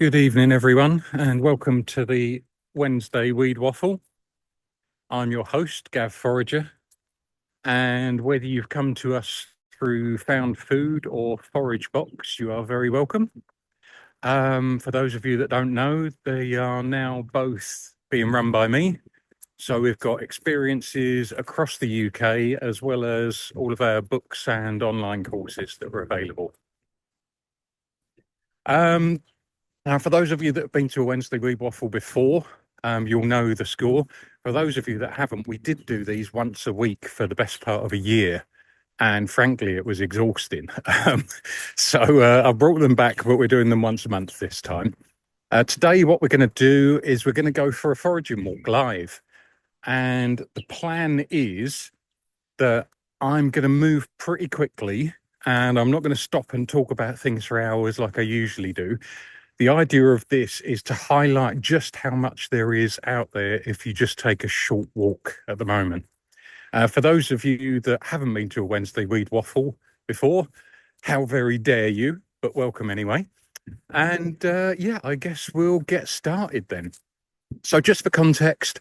Good evening, everyone, and welcome to the Wednesday Weed Waffle. I'm your host, Gav Forager, and whether you've come to us through Found Food or Forage Box, you are very welcome. For those of you that don't know, they are now both being run by me. So we've got experiences across the UK, as well as all of our books and online courses that are available. Um, Now, for those of you that have been to a Wednesday Weed Waffle before, you'll know the score. For those of you that haven't, we did do these once a week for the best part of a year. And frankly, it was exhausting. So I brought them back, but we're doing them once a month this time. Today, what we're going to do is we're going to go for a foraging walk live. And the plan is that I'm going to move pretty quickly and I'm not going to stop and talk about things for hours like I usually do. The idea of this is to highlight just how much there is out there if you just take a short walk at the moment. For those of you that haven't been to a Wednesday Weed Waffle before, how very dare you, but welcome anyway. And yeah, I guess we'll get started then. So just for context,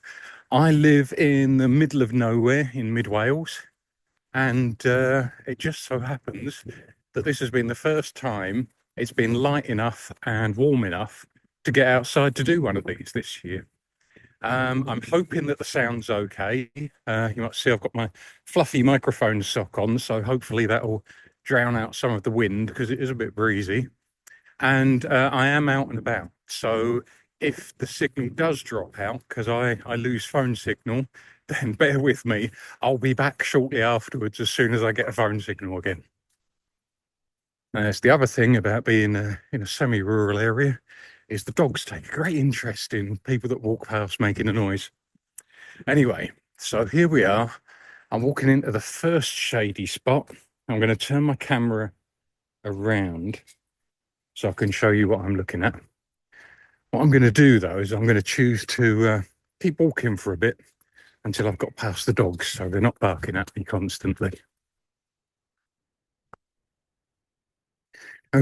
I live in the middle of nowhere in mid Wales, and it just so happens that this has been the first time it's been light enough and warm enough to get outside to do one of these this year. I'm hoping that the sound's okay. You might see I've got my fluffy microphone sock on, so hopefully that will drown out some of the wind because it is a bit breezy. And I am out and about. So if the signal does drop out, because I lose phone signal, then bear with me. I'll be back shortly afterwards as soon as I get a phone signal again. It's the other thing about being in a semi-rural area is the dogs take a great interest in people that walk past making a noise. Anyway, so here we are. I'm walking into the first shady spot. I'm going to turn my camera around so I can show you what I'm looking at. What I'm going to do though is I'm going to choose to keep walking for a bit until I've got past the dogs so they're not barking at me constantly.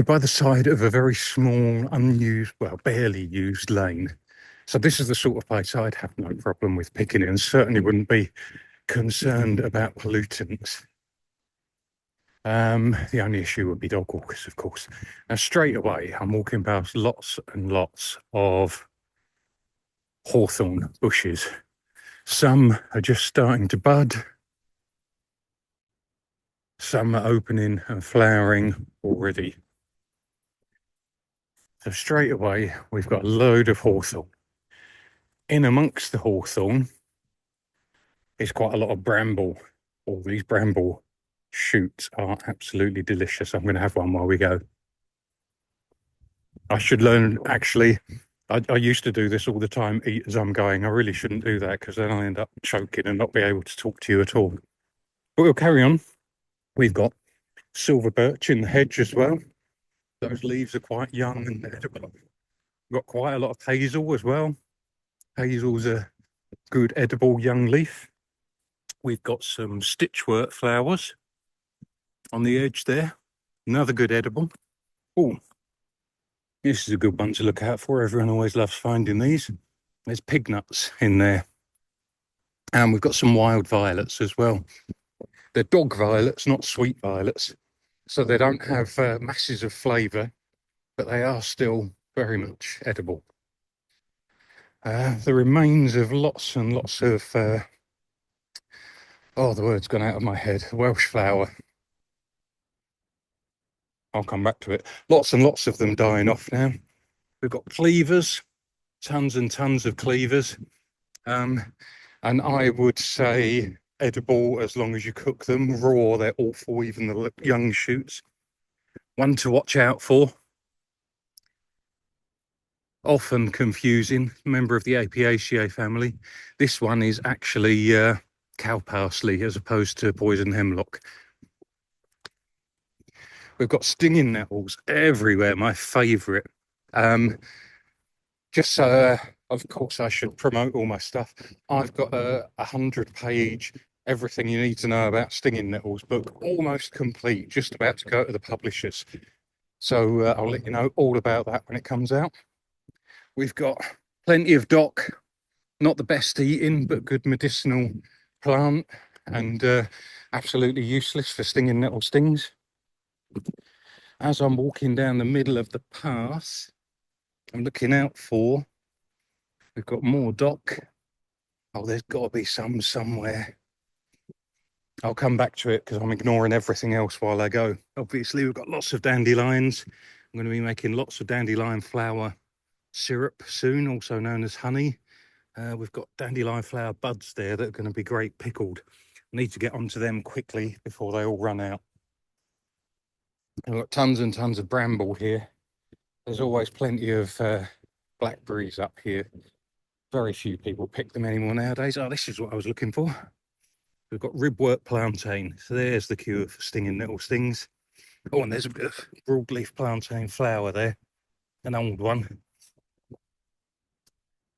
By the side of a very small, unused, well, barely used lane. So this is the sort of place I'd have no problem with picking it and certainly wouldn't be concerned about pollutants. The only issue would be dog walkers, of course. Now, straight away, I'm walking past lots and lots of hawthorn bushes. Some are just starting to bud. Some are opening and flowering already. So straight away, we've got a load of hawthorn. In amongst the hawthorn is quite a lot of bramble. All these bramble shoots are absolutely delicious. I'm going to have one while we go. I should learn, actually. I used to do this all the time, eat as I'm going. I really shouldn't do that because then I end up choking and not be able to talk to you at all. But we'll carry on. We've got silver birch in the hedge as well. Those leaves are quite young and edible. We've got quite a lot of hazel as well. Hazel's a good edible young leaf. We've got some stitchwort flowers on the edge there. Another good edible. Oh, this is a good one to look out for. Everyone always loves finding these. There's pig nuts in there. And we've got some wild violets as well. They're dog violets, not sweet violets. So they don't have masses of flavour, but they are still very much edible. The remains of lots and lots of, oh, the word's gone out of my head, Welsh flower. I'll come back to it. Lots and lots of them dying off now. We've got cleavers, tons and tons of cleavers. And I would say edible as long as you cook them. Raw, they're awful, even the young shoots. One to watch out for. Often confusing, member of the Apiaceae family. This one is actually cow parsley as opposed to poison hemlock. We've got stinging nettles everywhere, my favourite. Just so, of course, I should promote all my stuff. I've got a 100-page everything you need to know about stinging nettles book, almost complete, just about to go to the publishers. So I'll let you know all about that when it comes out. We've got plenty of dock, not the best eating, but good medicinal plant, and absolutely useless for stinging little stings. As I'm walking down the middle of the path, I'm looking out for, we've got more dock. Oh, there's got to be some somewhere. I'll come back to it because I'm ignoring everything else while I go. Obviously, we've got lots of dandelions. I'm going to be making lots of dandelion flower syrup soon, also known as honey. We've got dandelion flower buds there that are going to be great pickled. I need to get onto them quickly before they all run out. I've got tons and tons of bramble here. There's always plenty of blackberries up here. Very few people pick them anymore nowadays. Oh, this is what I was looking for. We've got ribwort plantain. So there's the cure for stinging little stings. Oh, and there's a bit of broadleaf plantain flower there, an old one.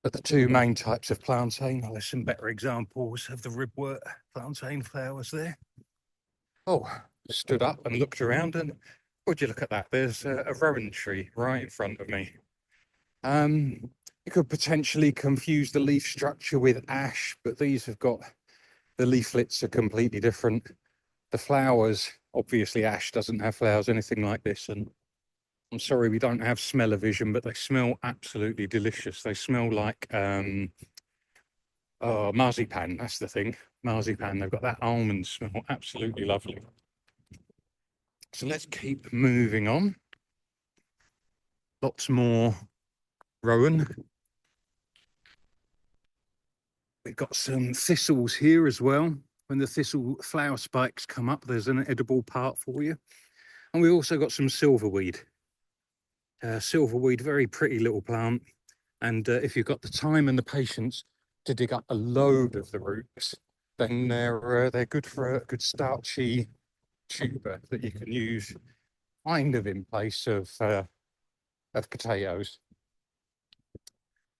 But the two main types of plantain, oh, there's some better examples of the ribwort plantain flowers there. Oh, stood up and looked around, and would you look at that? There's a rowan tree right in front of me. You could potentially confuse the leaf structure with ash, but these have got, the leaflets are completely different. The flowers, obviously ash doesn't have flowers, anything like this, and I'm sorry we don't have smell-o-vision, but they smell absolutely delicious. They smell like oh, marzipan, that's the thing. Marzipan, they've got that almond smell, absolutely lovely. So let's keep moving on. Lots more rowan. We've got some thistles here as well. When the thistle flower spikes come up, there's an edible part for you. And we've also got some silverweed. Silverweed, very pretty little plant. And if you've got the time and the patience to dig up a load of the roots, then they're good for a good starchy tuber that you can use kind of in place of potatoes.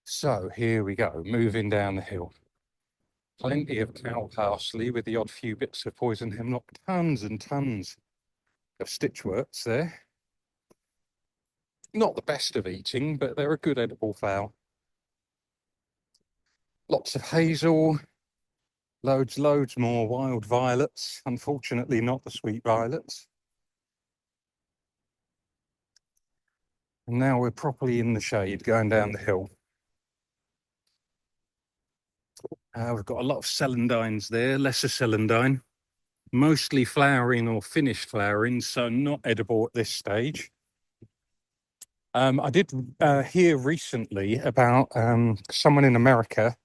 So here we go, moving down the hill. Plenty of cow parsley with the odd few bits of poison hemlock, tons and tons of stitchworts there. Not the best of eating, but they're a good edible flower. Lots of hazel, loads more wild violets. Unfortunately, not the sweet violets. And now we're properly in the shade going down the hill. We've got a lot of celandines there, lesser celandine, mostly flowering or finished flowering, so not edible at this stage. I did hear recently about someone in America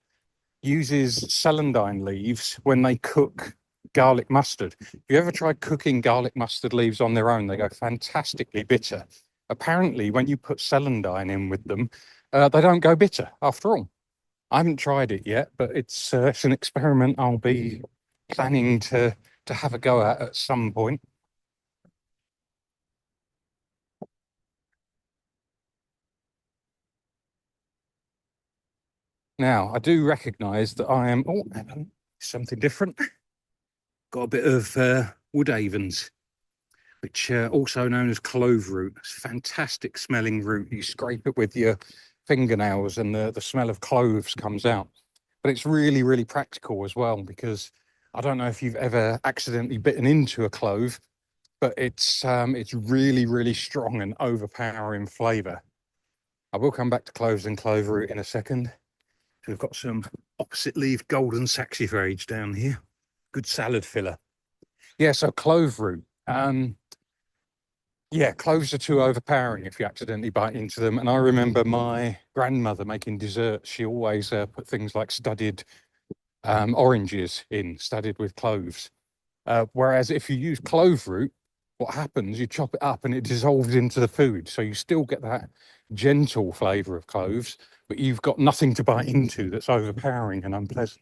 uses celandine leaves when they cook garlic mustard. Have you ever tried cooking garlic mustard leaves on their own? They go fantastically bitter. Apparently, when you put celandine in with them, they don't go bitter after all. I haven't tried it yet, but it's an experiment I'll be planning to have a go at some point. Now, I do recognise that I am, oh, something different. Got a bit of wood avens, which also known as clove root. It's a fantastic smelling root. You scrape it with your fingernails and the smell of cloves comes out. But it's really, really practical as well, because I don't know if you've ever accidentally bitten into a clove, but it's really, really strong and overpowering flavour. I will come back to cloves and clove root in a second. We've got some opposite leaf golden saxifrage down here. Good salad filler. Yeah, so clove root. Yeah, cloves are too overpowering if you accidentally bite into them. And I remember my grandmother making desserts. She always put things like studded oranges in, studded with cloves. Whereas if you use clove root, what happens, you chop it up and it dissolves into the food. So you still get that gentle flavour of cloves, but you've got nothing to bite into that's overpowering and unpleasant.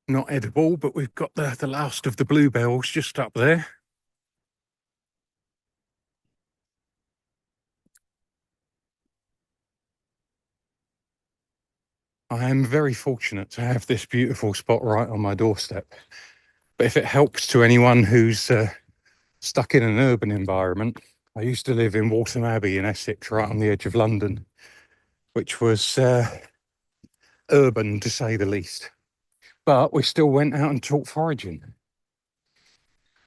Not edible, but we've got the last of the bluebells just up there. I am very fortunate to have this beautiful spot right on my doorstep. But if it helps to anyone who's stuck in an urban environment, I used to live in Waltham Abbey in Essex, right on the edge of London, which was urban to say the least. But we still went out and taught foraging.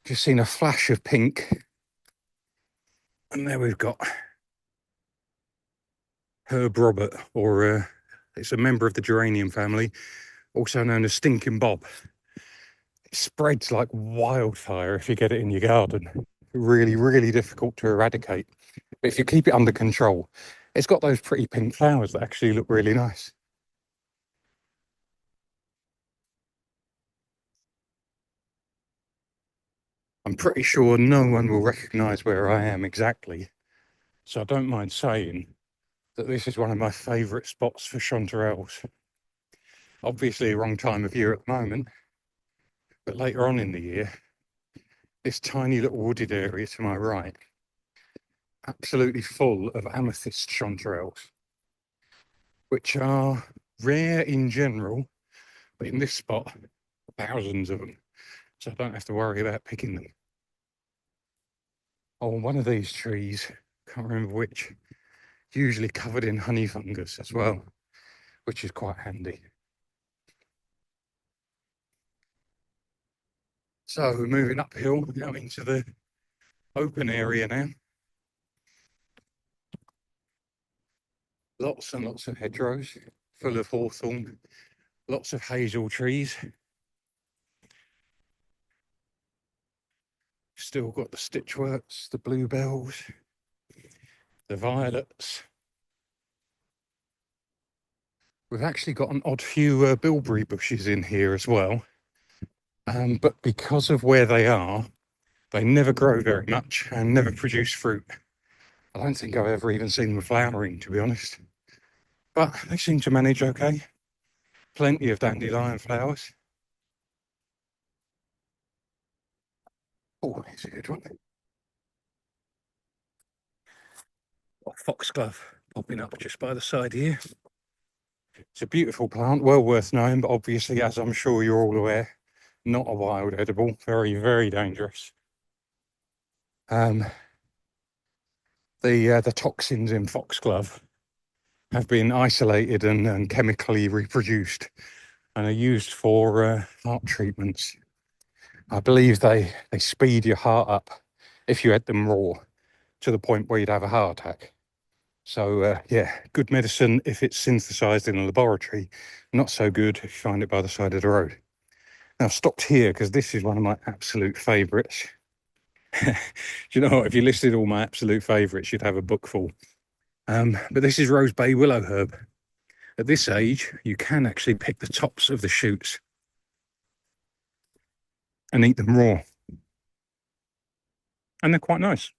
Just seen a flash of pink. And there we've got Herb Robert, or it's a member of the geranium family, also known as Stinking Bob. It spreads like wildfire if you get it in your garden. Really, really difficult to eradicate. But if you keep it under control, it's got those pretty pink flowers that actually look really nice. I'm pretty sure no one will recognise where I am exactly, so I don't mind saying that this is one of my favourite spots for chanterelles. Obviously, a wrong time of year at the moment, but later on in the year, this tiny little wooded area to my right, absolutely full of amethyst chanterelles, which are rare in general, but in this spot, thousands of them, so I don't have to worry about picking them. On one of these trees, can't remember which, usually covered in honey fungus as well, which is quite handy. So we're moving uphill out into the open area now. Lots and lots of hedgerows full of hawthorn, lots of hazel trees. Still got the stitchworts, the bluebells, the violets. We've actually got an odd few bilberry bushes in here as well. But because of where they are, they never grow very much and never produce fruit. I don't think I've ever even seen them flowering, to be honest. But they seem to manage okay. Plenty of dandelion flowers. Oh, here's a good one. Foxglove popping up just by the side here. It's a beautiful plant, well worth knowing, but obviously, as I'm sure you're all aware, not a wild edible, very, very dangerous. The toxins in foxglove have been isolated and chemically reproduced and are used for heart treatments. I believe they speed your heart up if you had them raw to the point where you'd have a heart attack. So yeah, good medicine if it's synthesized in a laboratory, not so good if you find it by the side of the road. Now, I've stopped here because this is one of my absolute favourites. Do you know what? If you listed all my absolute favourites, you'd have a book full. But this is rose bay willow herb. At this age, you can actually pick the tops of the shoots and eat them raw. And they're quite nice.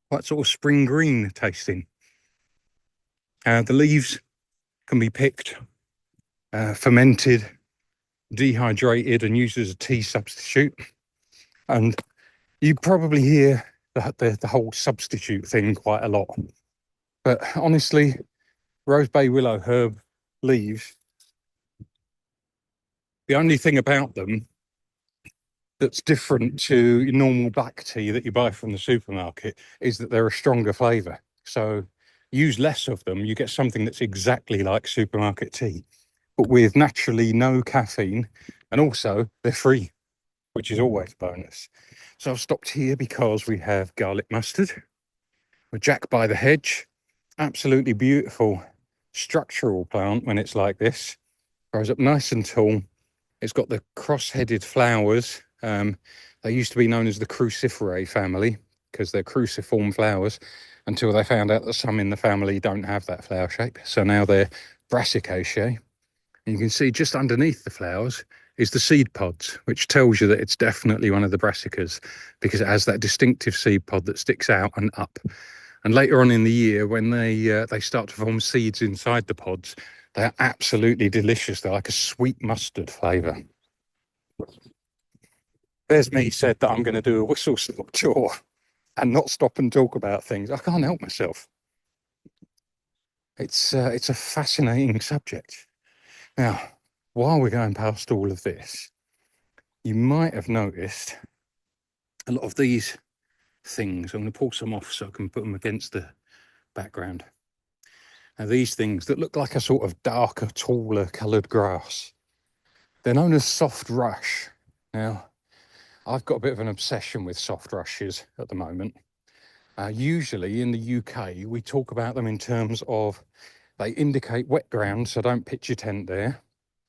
Quite sort of spring green tasting. The leaves can be picked, fermented, dehydrated and used as a tea substitute. And you probably hear the whole substitute thing quite a lot. But honestly, rose bay willow herb leaves, the only thing about them that's different to normal black tea that you buy from the supermarket is that they're a stronger flavour. So use less of them, you get something that's exactly like supermarket tea, but with naturally no caffeine, and also they're free, which is always a bonus. So I've stopped here because we have garlic mustard, a jack by the hedge, absolutely beautiful structural plant when it's like this, grows up nice and tall. It's got the cross-headed flowers. They used to be known as the cruciferae family because they're cruciform flowers until they found out that some in the family don't have that flower shape. So now they're brassicaceae. And you can see just underneath the flowers is the seed pods, which tells you that it's definitely one of the brassicas because it has that distinctive seed pod that sticks out and up. And later on in the year, when they start to form seeds inside the pods, they're absolutely delicious. They're like a sweet mustard flavour. There's me said that I'm going to do a whistle-stop tour and not stop and talk about things. I can't help myself. It's a fascinating subject. Now, while we're going past all of this, you might have noticed a lot of these things. I'm going to pull some off so I can put them against the background. Now, these things that look like a sort of darker, taller coloured grass, they're known as soft rush. Now, I've got a bit of an obsession with soft rushes at the moment. Usually in the UK, we talk about them in terms of they indicate wet ground, so don't pitch your tent there,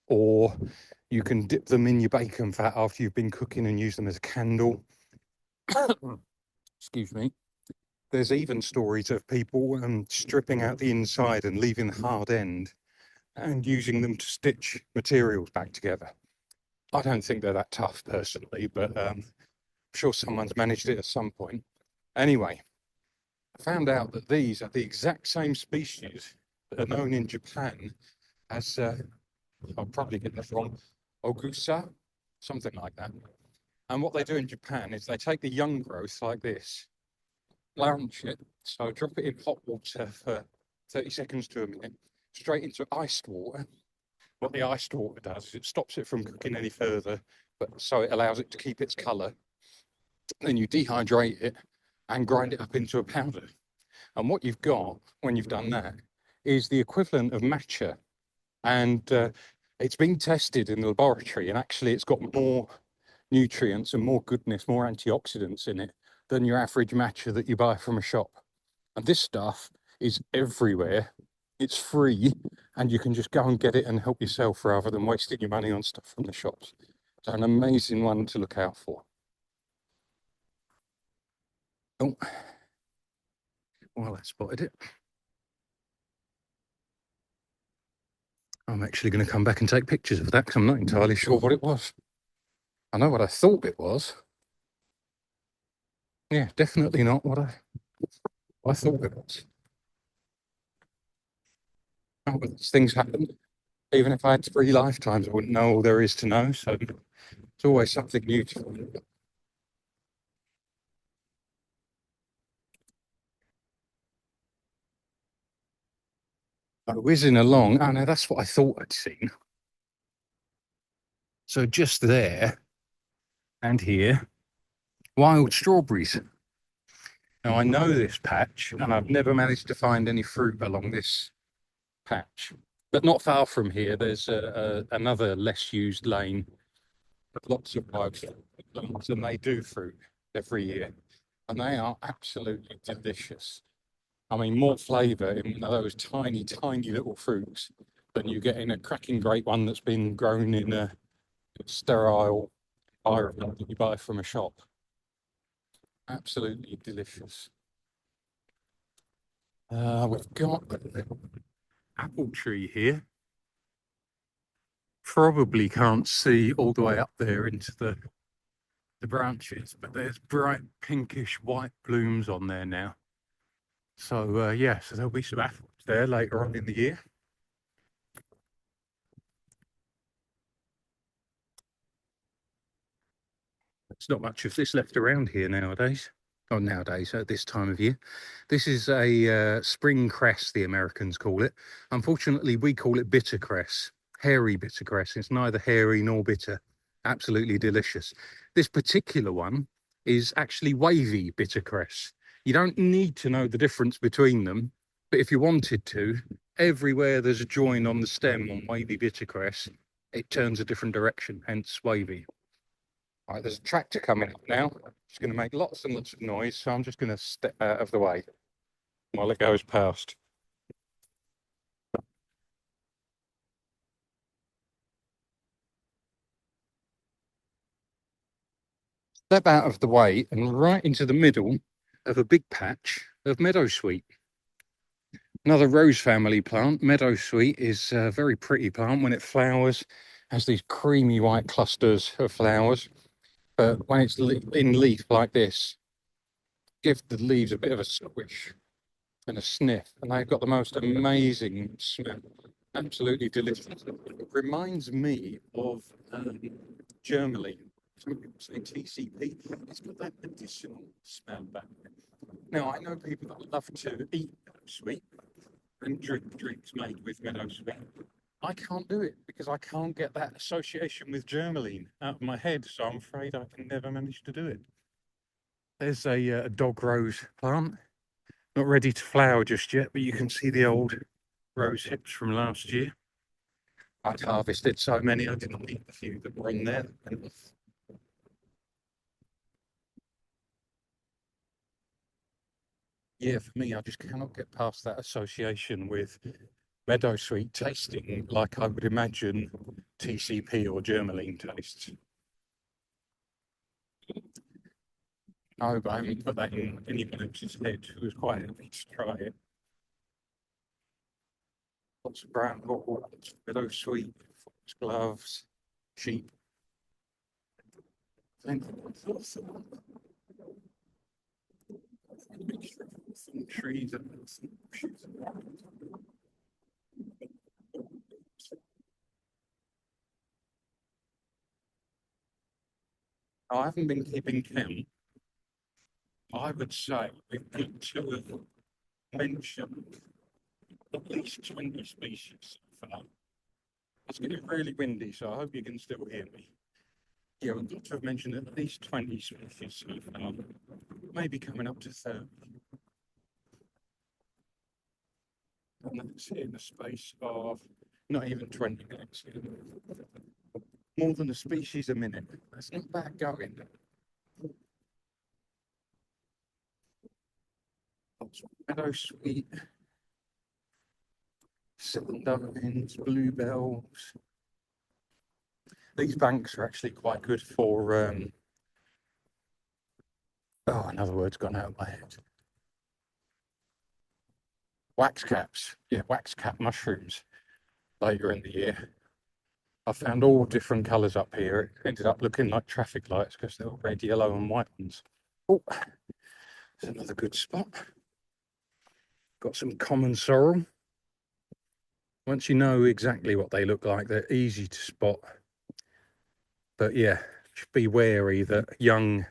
or you can dip them in your bacon fat after you've been cooking and use them as a candle. Excuse me. There's even stories of people stripping out the inside and leaving the hard end and using them to stitch materials back together. I don't think they're that tough personally, but I'm sure someone's managed it at some point. Anyway, I found out that these are the exact same species that are known in Japan as, I'll probably get this wrong, Ogusa, something like that. And what they do in Japan is they take the young growth like this, blanch it, so drop it in hot water for 30 seconds to a minute, straight into iced water. What the iced water does is it stops it from cooking any further, but so it allows it to keep its colour. Then you dehydrate it and grind it up into a powder. And what you've got when you've done that is the equivalent of matcha. And it's been tested in the laboratory, and actually it's got more nutrients and more goodness, more antioxidants in it than your average matcha that you buy from a shop. And this stuff is everywhere. It's free, and you can just go and get it and help yourself rather than wasting your money on stuff from the shops. So an amazing one to look out for. Oh, well, I spotted it. I'm actually going to come back and take pictures of that because I'm not entirely sure what it was. I know what I thought it was. Yeah, definitely not what I thought it was. Oh, but things happen. Even if I had 3 lifetimes, I wouldn't know all there is to know. So it's always something new to find. Whizzing along. Oh, no, that's what I thought I'd seen. So just there and here, wild strawberries. Now, I know this patch, and I've never managed to find any fruit along this patch. But not far from here, there's another less used lane with lots of wild plants, and they do fruit every year. And they are absolutely delicious. I mean, more flavour in one of those tiny, tiny little fruits than you get in a cracking great one that's been grown in a sterile environment that you buy from a shop. Absolutely delicious. We've got apple tree here. Probably can't see all the way up there into the branches, but there's bright pinkish white blooms on there now. So yeah, so there'll be some apples there later on in the year. There's not much of this left around here nowadays. Oh, nowadays, at this time of year. This is a spring cress, the Americans call it. Unfortunately, we call it bitter cress, hairy bitter cress. It's neither hairy nor bitter. Absolutely delicious. This particular one is actually wavy bitter cress. You don't need to know the difference between them, but if you wanted to, everywhere there's a join on the stem on wavy bitter cress, it turns a different direction, hence wavy. Right, there's a tractor coming up now. It's going to make lots and lots of noise, so I'm just going to step out of the way while it goes past. Step out of the way and right into the middle of a big patch of meadowsweet. Another rose family plant. Meadowsweet is a very pretty plant when it flowers, has these creamy white clusters of flowers. But when it's in leaf like this, give the leaves a bit of a squish and a sniff, and they've got the most amazing smell. Absolutely delicious. It reminds me of germline. Some people say TCP. It's got that medicinal smell back there. Now, I know people that love to eat sweet and drink drinks made with meadow sweet. I can't do it because I can't get that association with germline out of my head, so I'm afraid I can never manage to do it. There's a dog rose plant. Not ready to flower just yet, but you can see the old rose hips from last year. I'd harvested so many, I didn't eat the few that were on there. Yeah, for me, I just cannot get past that association with meadowsweet tasting like I would imagine TCP or Germaline tastes. No, but I haven't put that in anyone else's head who was quite happy to try it. Lots of brown bottle, meadowsweet, fox gloves, sheep. I think some trees and some bushes. I haven't been keeping count. I would say we've got to have mentioned at least 20 species so far. It's getting really windy, so I hope you can still hear me. Yeah, we've got to have mentioned at least 20 species so far, maybe coming up to 30. And that's in the space of not even 20 minutes. More than a species a minute. That's not bad going. Meadowsweet, cylindrines, bluebells. These banks are actually quite good for, oh, another word's gone out of my head. Wax caps. Yeah, wax cap mushrooms later in the year. I found all different colours up here. It ended up looking like traffic lights because they were red, yellow, and white ones. Oh, there's another good spot. Got some common sorrel. Once you know exactly what they look like, they're easy to spot. But yeah, just be wary that young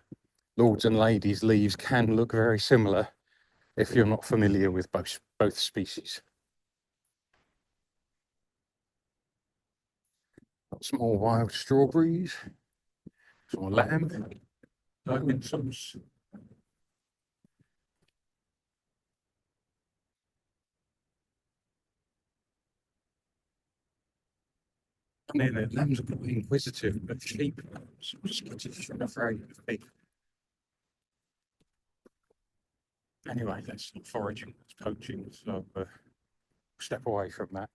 lords and ladies' leaves can look very similar if you're not familiar with both species. Got some more wild strawberries, some more lamb, sauce. I mean, the lambs are quite inquisitive, but sheep are skittish and afraid of people. Anyway, that's not foraging, that's poaching, so step away from that.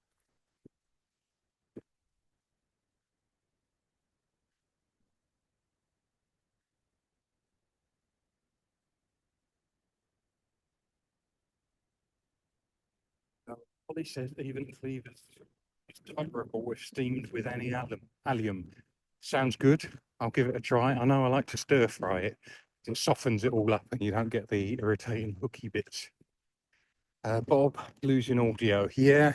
Polly says even cleavers is tolerable if steamed with any allium. Sounds good. I'll give it a try. I know I like to stir fry it. It softens it all up and you don't get the irritating hooky bits. Bob, losing audio. Yeah,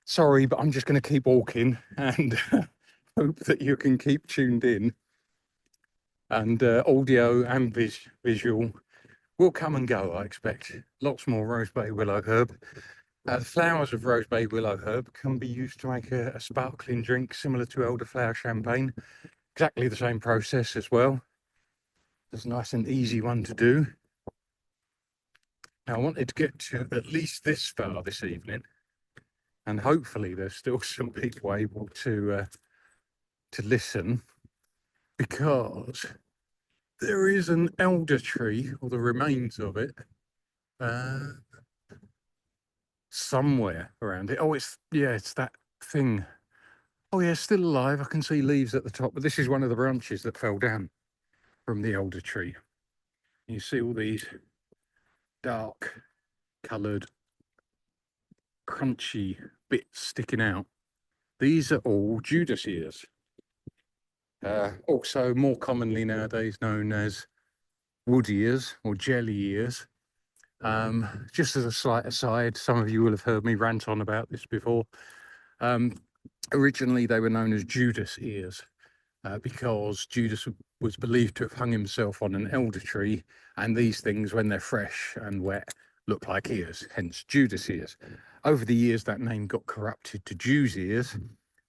sorry, but I'm just going to keep walking and hope that you can keep tuned in. And audio and visual will come and go, I expect. Lots more rosebay willow herb. The flowers of rosebay willow herb can be used to make a sparkling drink similar to elderflower champagne. Exactly the same process as well. It's a nice and easy one to do. Now, I wanted to get to at least this far this evening, and hopefully there's still some people able to listen, because there is an elder tree, or the remains of it, somewhere around it. Oh, it's that thing. Oh yeah, it's still alive. I can see leaves at the top, but this is one of the branches that fell down from the elder tree. You see all these dark coloured crunchy bits sticking out. These are all Judas ears. Also more commonly nowadays known as wood ears or jelly ears. Just as a slight aside, some of you will have heard me rant on about this before. Originally they were known as Judas ears. Because Judas was believed to have hung himself on an elder tree, and these things, when they're fresh and wet, look like ears, hence Judas ears. Over the years, that name got corrupted to Jew's ears,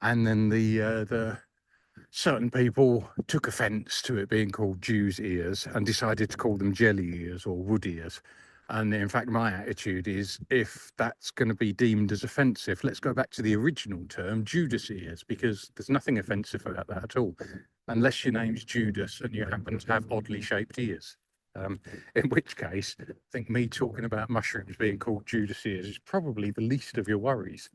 and then the certain people took offence to it being called Jew's ears and decided to call them jelly ears or wood ears. And in fact, my attitude is, if that's going to be deemed as offensive, let's go back to the original term, Judas ears, because there's nothing offensive about that at all, unless your name's Judas and you happen to have oddly shaped ears. In which case, I think me talking about mushrooms being called Judas ears is probably the least of your worries.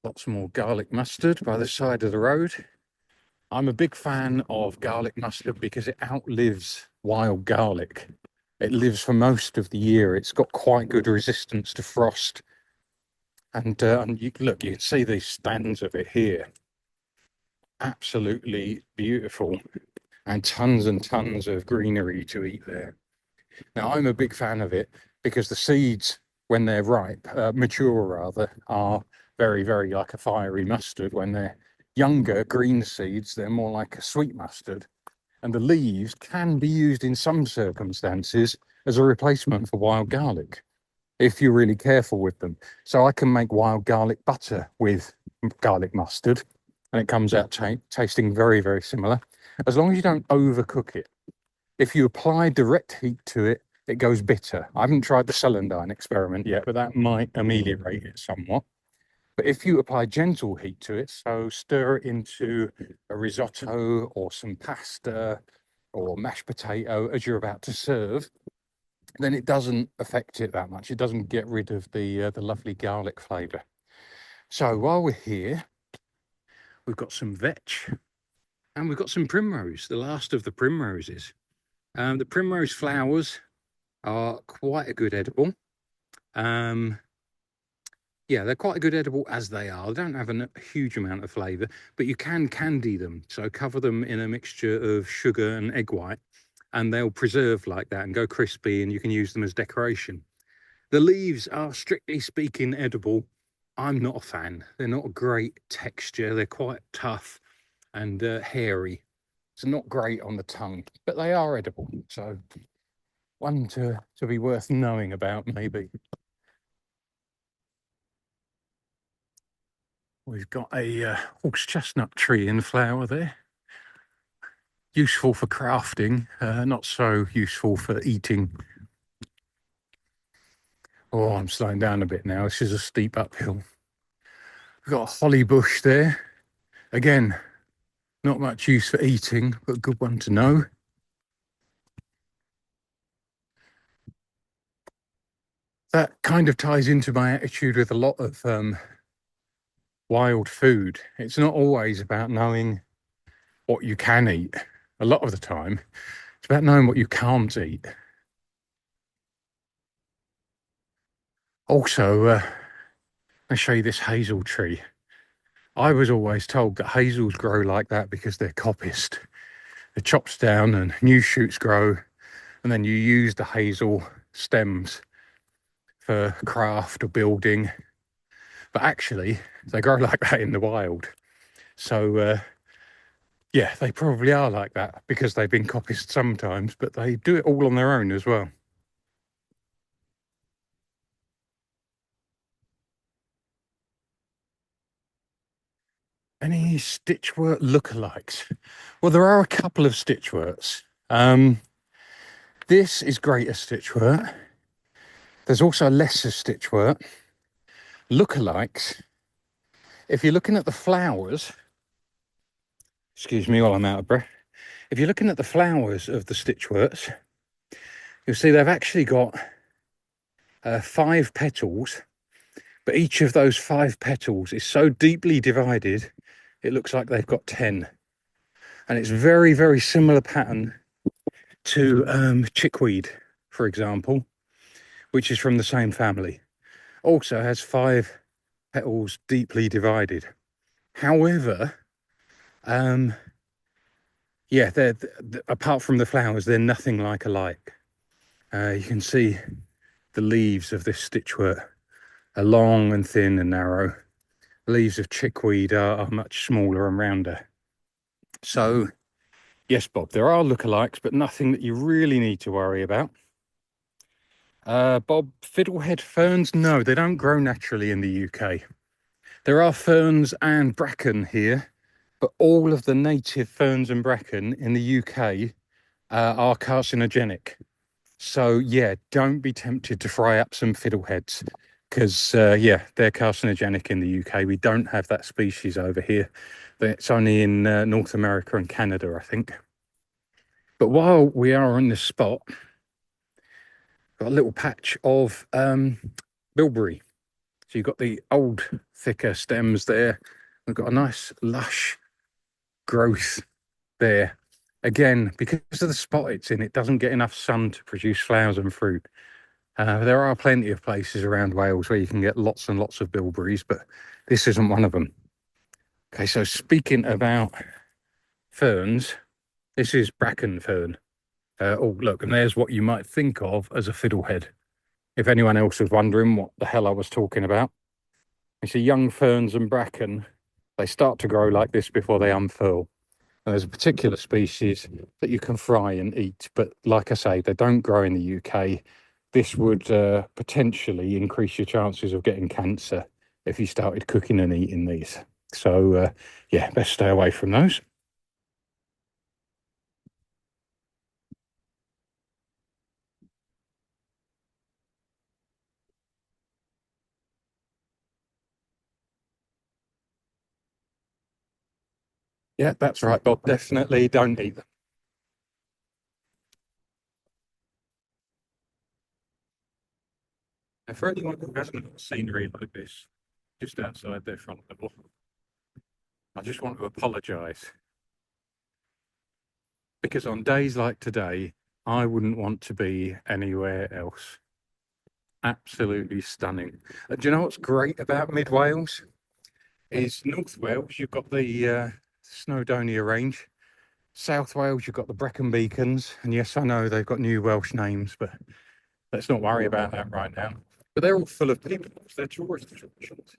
Lots more garlic mustard by the side of the road. I'm a big fan of garlic mustard because it outlives wild garlic. It lives for most of the year. It's got quite good resistance to frost. And look, you can see these stands of it here. Absolutely beautiful. And tons of greenery to eat there. Now, I'm a big fan of it because the seeds, when they're ripe, mature rather, are very, very like a fiery mustard. When they're younger green seeds, they're more like a sweet mustard. And the leaves can be used in some circumstances as a replacement for wild garlic, if you're really careful with them. So I can make wild garlic butter with garlic mustard, and it comes out tasting very, very similar, as long as you don't overcook it. If you apply direct heat to it, it goes bitter. I haven't tried the celandine experiment yet, but that might ameliorate it somewhat. But if you apply gentle heat to it, so stir it into a risotto or some pasta or mashed potato as you're about to serve, then it doesn't affect it that much. It doesn't get rid of the lovely garlic flavour. So while we're here, we've got some vetch and we've got some primrose, the last of the primroses. The primrose flowers are quite a good edible. Yeah, they're quite a good edible as they are. They don't have a huge amount of flavour, but you can candy them. So cover them in a mixture of sugar and egg white, and they'll preserve like that and go crispy, and you can use them as decoration. The leaves are, strictly speaking, edible. I'm not a fan. They're not a great texture. They're quite tough and hairy. It's not great on the tongue, but they are edible. So one to be worth knowing about, maybe. We've got a horse chestnut tree in flower there. Useful for crafting, not so useful for eating. Oh, I'm slowing down a bit now. This is a steep uphill. We've got a holly bush there. Again, not much use for eating, but a good one to know. That kind of ties into my attitude with a lot of wild food. It's not always about knowing what you can eat. A lot of the time, it's about knowing what you can't eat. Also, I'll show you this hazel tree. I was always told that hazels grow like that because they're coppiced. They're chopped down and new shoots grow, and then you use the hazel stems for craft or building. But actually, they grow like that in the wild. So, yeah, they probably are like that because they've been coppiced sometimes, but they do it all on their own as well. Any stitchwort lookalikes? Well, there are a couple of stitchworts. This is greater stitchwort. There's also a lesser stitchwort. Lookalikes. If you're looking at the flowers, excuse me while I'm out of breath. If you're looking at the flowers of the stitchworts, you'll see they've actually got 5 petals, but each of those 5 petals is so deeply divided, it looks like they've got 10. And it's very, very similar pattern to chickweed, for example, which is from the same family. Also has 5 petals deeply divided. However, yeah, they're apart from the flowers, they're nothing like alike. You can see the leaves of this stitchwort are long and thin and narrow. The leaves of chickweed are much smaller and rounder. So, yes, Bob, there are lookalikes, but nothing that you really need to worry about. Bob, fiddlehead ferns, no, they don't grow naturally in the UK. There are ferns and bracken here, but all of the native ferns and bracken in the UK are carcinogenic. So yeah, don't be tempted to fry up some fiddleheads because yeah, they're carcinogenic in the UK. We don't have that species over here. It's only in North America and Canada, I think. But while we are on this spot, got a little patch of bilberry. So you've got the old, thicker stems there. We've got a nice, lush growth there. Again, because of the spot it's in, it doesn't get enough sun to produce flowers and fruit. There are plenty of places around Wales where you can get lots and lots of bilberries, but this isn't one of them. Okay, so speaking about ferns, this is bracken fern. Oh, look, and there's what you might think of as a fiddlehead. If anyone else was wondering what the hell I was talking about. You see young ferns and bracken, they start to grow like this before they unfurl. And there's a particular species that you can fry and eat, but like I say, they don't grow in the UK. This would potentially increase your chances of getting cancer if you started cooking and eating these. So yeah, best stay away from those. Yeah, that's right, Bob. Definitely don't eat them. And for anyone who hasn't got scenery like this, just outside their front door, I just want to apologise because on days like today, I wouldn't want to be anywhere else. Absolutely stunning. Do you know what's great about Mid Wales? Is North Wales, you've got the Snowdonia Range. South Wales, you've got the Brecon Beacons. And yes, I know they've got new Welsh names, but let's not worry about that right now. But they're all full of people. They're tourist attractions.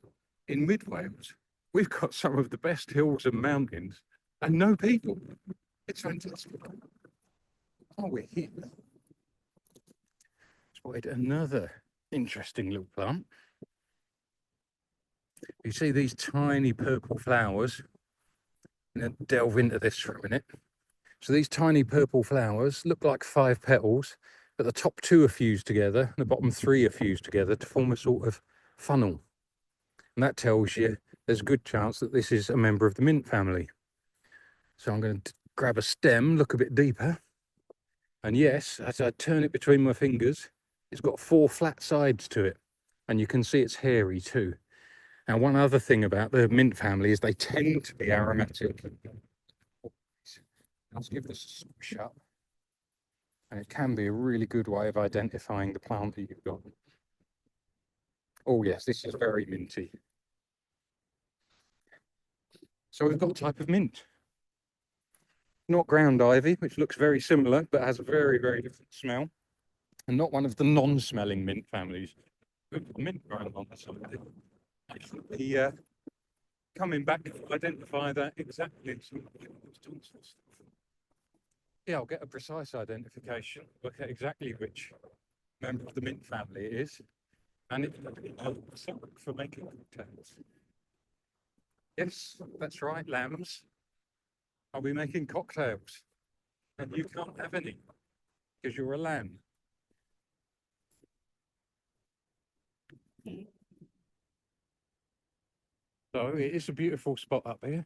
In Mid Wales, we've got some of the best hills and mountains and no people. It's fantastic. Oh, we're here. Spotted another interesting little plant. You see these tiny purple flowers? I'm going to delve into this for a minute. So these tiny purple flowers look like 5 petals, but the top 2 are fused together and the bottom 3 are fused together to form a sort of funnel. And that tells you there's a good chance that this is a member of the mint family. So I'm going to grab a stem, look a bit deeper. And yes, as I turn it between my fingers, it's got 4 flat sides to it. And you can see it's hairy too. Now, one other thing about the mint family is they tend to be aromatic. Let's give this a squish up. And it can be a really good way of identifying the plant that you've got. Oh yes, this is very minty. So we've got a type of mint. Not ground ivy, which looks very similar, but has a very, very different smell. And not one of the non-smelling mint families. We've got mint growing on the side. Actually, coming back to identify that exactly. Yeah, I'll get a precise identification, work out exactly which member of the mint family it is, and it's for making cocktails. Yes, that's right, lambs. I'll be making cocktails, and you can't have any because you're a lamb. So it is a beautiful spot up here.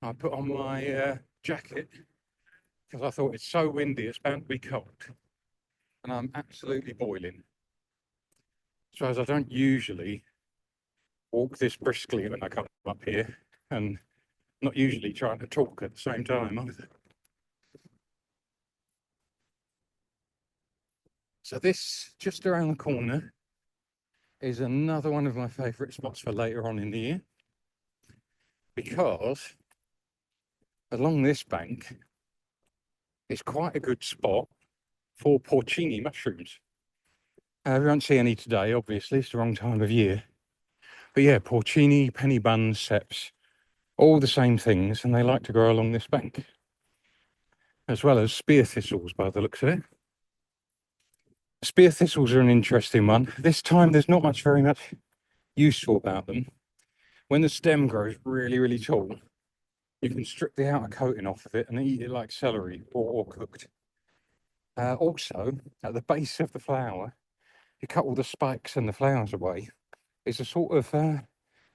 I put on my jacket because I thought it's so windy, it's bound to be cold, and I'm absolutely boiling. So as I don't usually walk this briskly when I come up here, and not usually trying to talk at the same time either. So this, just around the corner, is another one of my favourite spots for later on in the year, because along this bank is quite a good spot for porcini mushrooms. We won't see any today, obviously, it's the wrong time of year. But yeah, porcini, penny buns, ceps, all the same things, and they like to grow along this bank, as well as spear thistles by the looks of it. Spear thistles are an interesting one. This time there's not very much useful about them. When the stem grows really, really tall, you can strip the outer coating off of it and eat it like celery or cooked. Also, at the base of the flower, you cut all the spikes and the flowers away. It's a sort of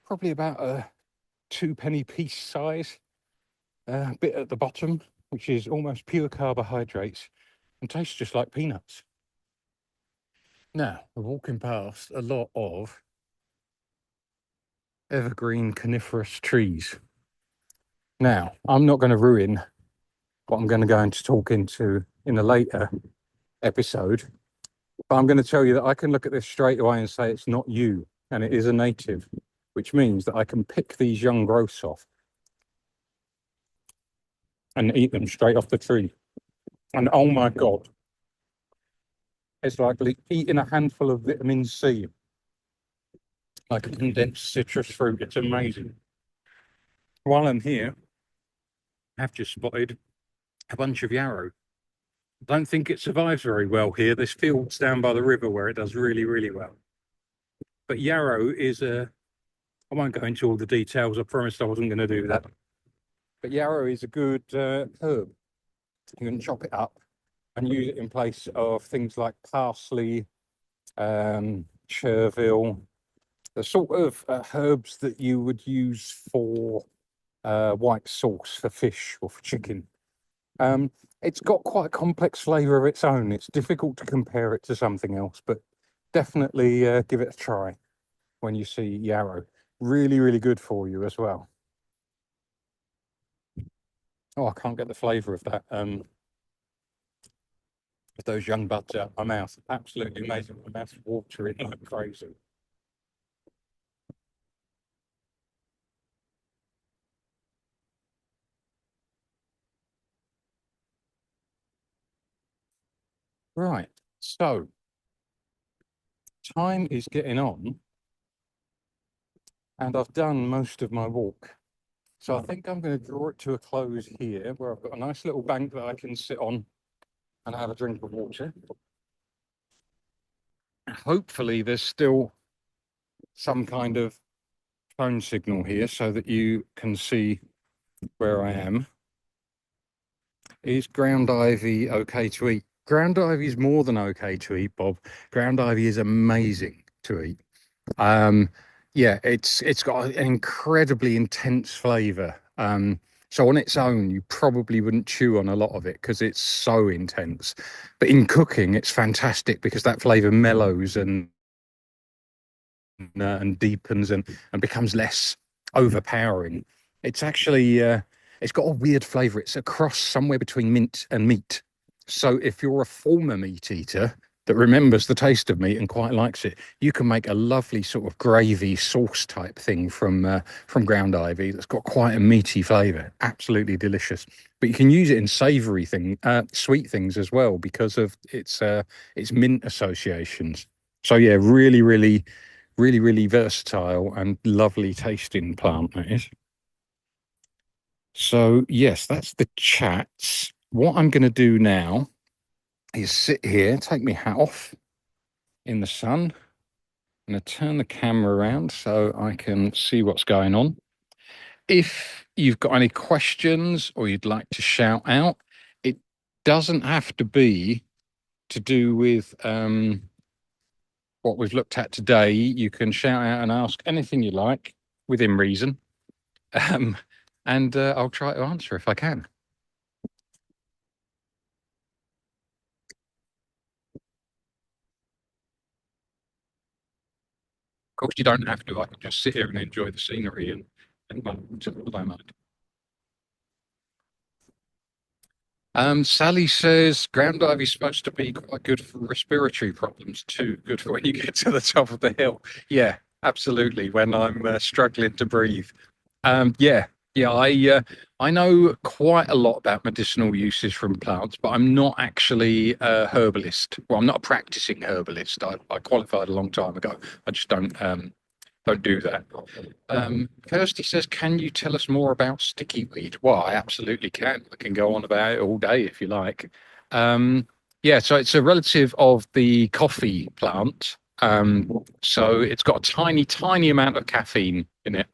probably about a two-penny piece size bit at the bottom, which is almost pure carbohydrates and tastes just like peanuts. Now, we're walking past a lot of evergreen coniferous trees. Now, I'm not going to ruin what I'm going to go into talk into in a later episode, but I'm going to tell you that I can look at this straight away and say it's not you, and it is a native, which means that I can pick these young growths off and eat them straight off the tree. And oh my God, it's like eating a handful of vitamin C, like a condensed citrus fruit. It's amazing. While I'm here, I've just spotted a bunch of yarrow. Don't think it survives very well here. There's fields down by the river where it does really, really well. But yarrow is I won't go into all the details. I promised I wasn't going to do that. But yarrow is a good herb. You can chop it up and use it in place of things like parsley, chervil, the sort of herbs that you would use for white sauce for fish or for chicken. It's got quite a complex flavour of its own. It's difficult to compare it to something else, but definitely give it a try when you see yarrow. Really, really good for you as well. Oh, I can't get the flavour of that. Those young buds out my mouth. Absolutely amazing. My mouth's watering like crazy. Right. So time is getting on, and I've done most of my walk. So I think I'm going to draw it to a close here, where I've got a nice little bank that I can sit on and have a drink of water. Hopefully, there's still some kind of phone signal here so that you can see where I am. Is ground ivy okay to eat? Ground ivy is more than okay to eat, Bob. Ground ivy is amazing to eat. Yeah, it's got an incredibly intense flavor. So on its own, you probably wouldn't chew on a lot of it because it's so intense. But in cooking, it's fantastic because that flavor mellows and deepens and becomes less overpowering. It's actually it's got a weird flavor. It's a cross somewhere between mint and meat. So if you're a former meat eater that remembers the taste of meat and quite likes it, you can make a lovely sort of gravy sauce type thing from ground ivy that's got quite a meaty flavor. Absolutely delicious. But you can use it in savory sweet things as well because of its mint associations. So yeah, really, really, really, really versatile and lovely tasting plant that is. So yes, that's the chats. What I'm going to do now is sit here, take my hat off in the sun. I'm going to turn the camera around so I can see what's going on. If you've got any questions or you'd like to shout out, it doesn't have to be to do with what we've looked at today. You can shout out and ask anything you like within reason. And I'll try to answer if I can. Of course, you don't have to. I can just sit here and enjoy the scenery and well, what I mind. Sally says ground diving is supposed to be quite good for respiratory problems too. Good for when you get to the top of the hill. Yeah, absolutely. When I'm struggling to breathe. Yeah, yeah. I know quite a lot about medicinal uses from plants, but I'm not actually a herbalist. Well, I'm not a practicing herbalist. I qualified a long time ago. I just don't do that. Kirsty says, can you tell us more about sticky weed? Well, I absolutely can. I can go on about it all day if you like. Yeah, so it's a relative of the coffee plant. So it's got a tiny, tiny amount of caffeine in it.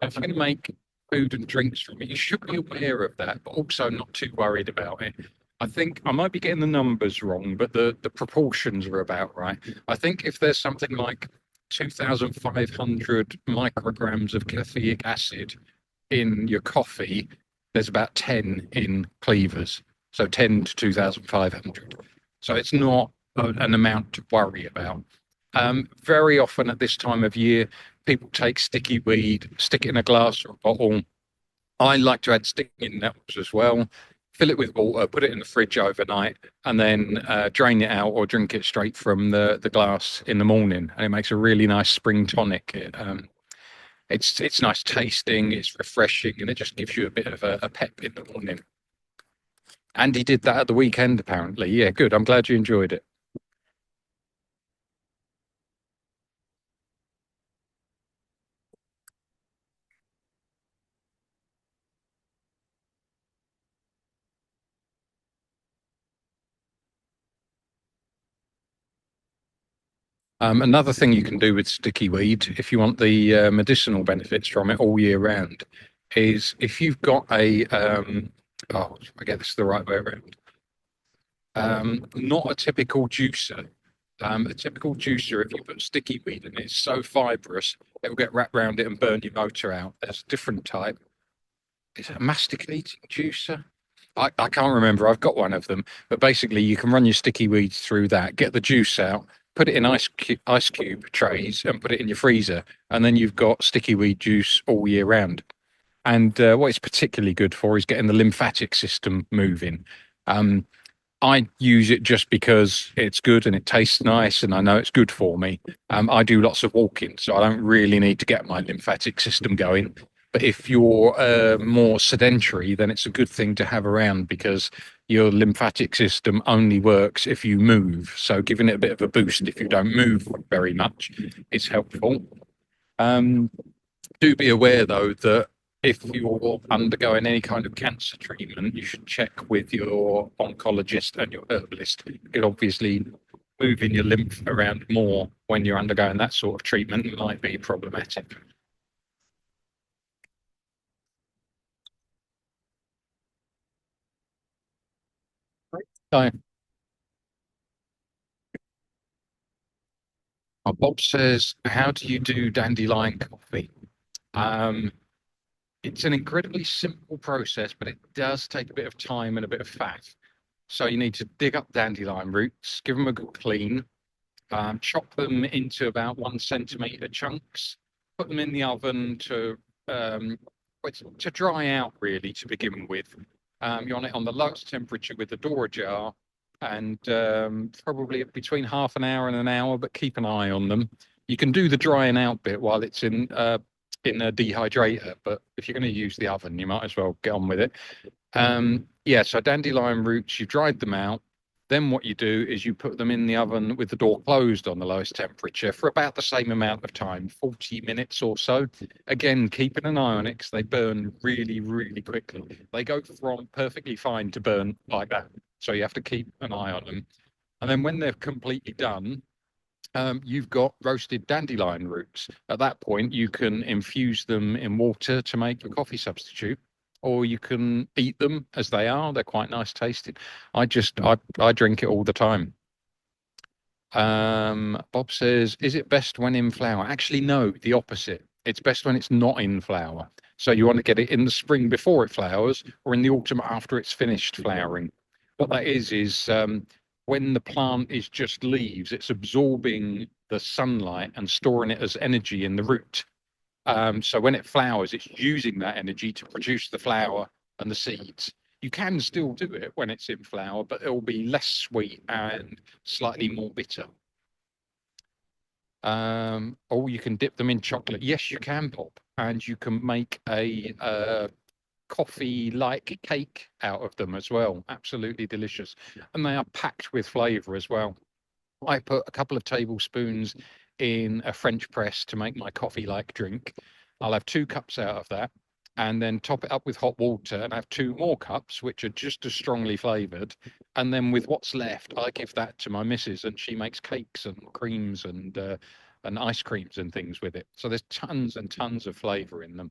if you're going to make food and drinks from it, you should be aware of that, but also not too worried about it. I think I might be getting the numbers wrong, but the proportions are about right. I think if there's something like 2,500 micrograms of caffeic acid in your coffee, there's about 10 in cleavers. So 10 to 2,500. So it's not an amount to worry about. Very often at this time of year, people take sticky weed, stick it in a glass or a bottle. I like to add stinging nettles as well. Fill it with water, put it in the fridge overnight, and then drain it out or drink it straight from the glass in the morning. And it makes a really nice spring tonic. It's nice tasting, it's refreshing, and it just gives you a bit of a pep in the morning. Andy did that at the weekend, apparently. Yeah, good. I'm glad you enjoyed it. Another thing you can do with sticky weed, if you want the medicinal benefits from it all year round, is if you've got oh, I get this the right way around. Not a typical juicer. A typical juicer, if you put sticky weed in it, it's so fibrous, it will get wrapped around it and burn your motor out. There's a different type. Is it a masticating juicer? I can't remember. I've got one of them, but basically you can run your sticky weeds through that, get the juice out, put it in ice cube trays, and put it in your freezer, and then you've got sticky weed juice all year round. And what it's particularly good for is getting the lymphatic system moving. Um, I use it just because it's good and it tastes nice, and I know it's good for me. I do lots of walking, so I don't really need to get my lymphatic system going. But if you're more sedentary, then it's a good thing to have around because your lymphatic system only works if you move. So giving it a bit of a boost if you don't move very much is helpful. Um, do be aware though that if you're undergoing any kind of cancer treatment, you should check with your oncologist and your herbalist. Because obviously, moving your lymph around more when you're undergoing that sort of treatment might be problematic. So, Bob says, "How do you do dandelion coffee?" Um, it's an incredibly simple process, but it does take a bit of time and a bit of faff. So you need to dig up dandelion roots, give them a good clean, chop them into about 1 centimeter chunks, put them in the oven um, to dry out really to begin with. You want it on the lowest temperature with the door ajar and probably between half an hour and an hour, but keep an eye on them. You can do the drying out bit while it's in a dehydrator, but if you're going to use the oven, you might as well get on with it. Yeah, so dandelion roots, you dried them out. Then what you do is you put them in the oven with the door closed on the lowest temperature for about the same amount of time, 40 minutes or so. Again, keeping an eye on it because they burn really, really quickly. They go from perfectly fine to burn like that. So you have to keep an eye on them. And then when they're completely done, you've got roasted dandelion roots. At that point, you can infuse them in water to make a coffee substitute, or you can eat them as they are. They're quite nice tasting. I drink it all the time. Bob says, is it best when in flower? Actually, no, the opposite. It's best when it's not in flower. So you want to get it in the spring before it flowers, or in the autumn after it's finished flowering. What that is when the plant is just leaves, it's absorbing the sunlight and storing it as energy in the root. So when it flowers, it's using that energy to produce the flower and the seeds. You can still do it when it's in flower, but it'll be less sweet and slightly more bitter. Or you can dip them in chocolate. Yes, you can, pop, and you can make a coffee-like cake out of them as well. Absolutely delicious, and they are packed with flavour as well. I put a couple of tablespoons in a French press to make my coffee-like drink. I'll have 2 cups out of that, and then top it up with hot water and have 2 more cups, which are just as strongly flavoured. And then with what's left, I give that to my missus, and she makes cakes and creams and ice creams and things with it. So there's tons and tons of flavour in them.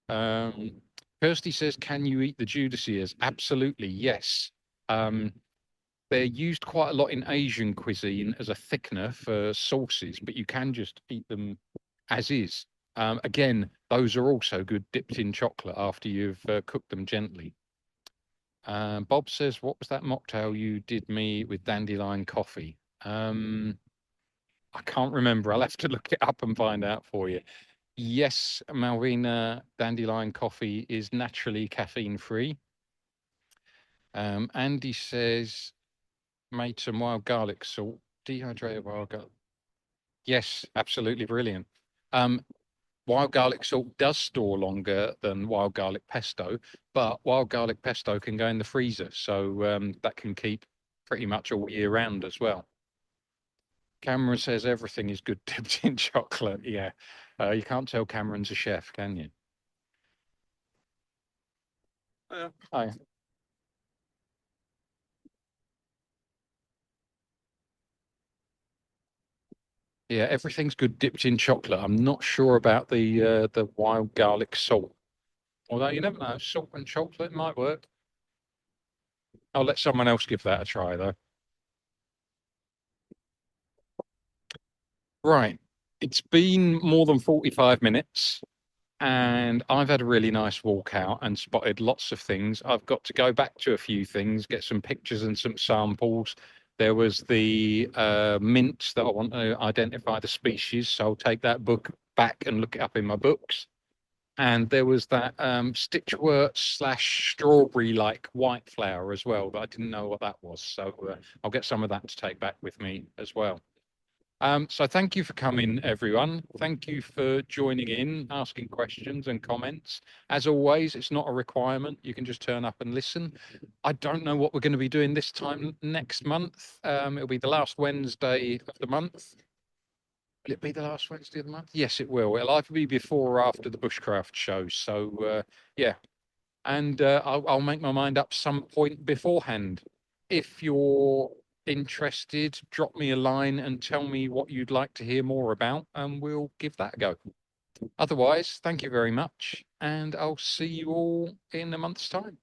Um, Kirsty says, can you eat the Judas ears? Absolutely, yes. Um, they're used quite a lot in Asian cuisine as a thickener for sauces, but you can just eat them as is. Again, those are also good dipped in chocolate after you've cooked them gently. Bob says, what was that mocktail you did me with dandelion coffee? I can't remember. I'll have to look it up and find out for you. Yes, Malvina, dandelion coffee is naturally caffeine free. Andy says, made some wild garlic salt, dehydrated wild garlic. Yes, absolutely brilliant. Um, Wild garlic salt does store longer than wild garlic pesto, but wild garlic pesto can go in the freezer, so that can keep pretty much all year round as well. Cameron says everything is good dipped in chocolate. Yeah, you can't tell Cameron's a chef, can you? Hi. Yeah, everything's good dipped in chocolate. I'm not sure about the wild garlic salt. Although you never know, salt and chocolate might work. I'll let someone else give that a try though. Right. It's been more than 45 minutes and I've had a really nice walk out and spotted lots of things. I've got to go back to a few things, get some pictures and some samples. There was the mint that I want to identify the species, so I'll take that book back and look it up in my books. And there was that stitchwort slash strawberry like white flower as well, but I didn't know what that was. So I'll get some of that to take back with me as well. So thank you for coming, everyone. Thank you for joining in, asking questions and comments. As always, it's not a requirement. You can just turn up and listen. I don't know what we're going to be doing this time next month. It'll be the last Wednesday of the month. Will it be the last Wednesday of the month? Yes, it will. It'll either be before or after the bushcraft show. So yeah, and I'll make my mind up some point beforehand. If you're interested, drop me a line and tell me what you'd like to hear more about, and we'll give that a go. Otherwise, thank you very much, and I'll see you all in a month's time.